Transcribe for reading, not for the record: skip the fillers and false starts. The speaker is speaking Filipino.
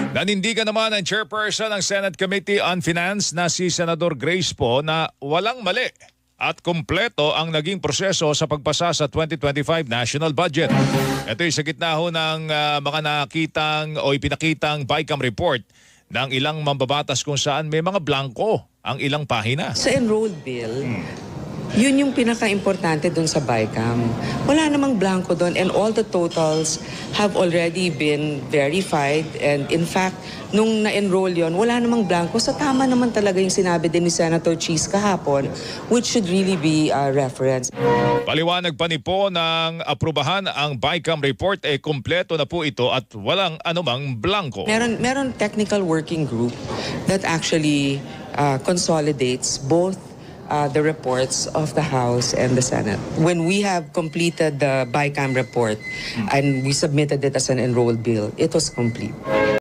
Nanindigan naman ang chairperson ng Senate Committee on Finance na si Senador Grace Poe na walang mali at kumpleto ang naging proseso sa pagpasa sa 2025 national budget. Ito ay sa gitna ho ng mga nakitang o ipinakitang BICAM report ng ilang mambabatas kung saan may mga blanco ang ilang pahina. Sa enrolled bill, yun yung pinaka-importante dun sa BICAM. Wala namang blanco dun and all the totals have already been verified and in fact, nung na-enroll yun, wala namang blanco. Sa tama naman talaga yung sinabi din ni Senator Cheese kahapon, which should really be referenced. Paliwanag pa ni Po ng aprubahan ang BICAM report kumpleto na po ito at walang anumang blanco. Meron technical working group that actually consolidates both the reports of the House and the Senate. When we have completed the BICAM report and we submitted it as an enrolled bill, it was complete.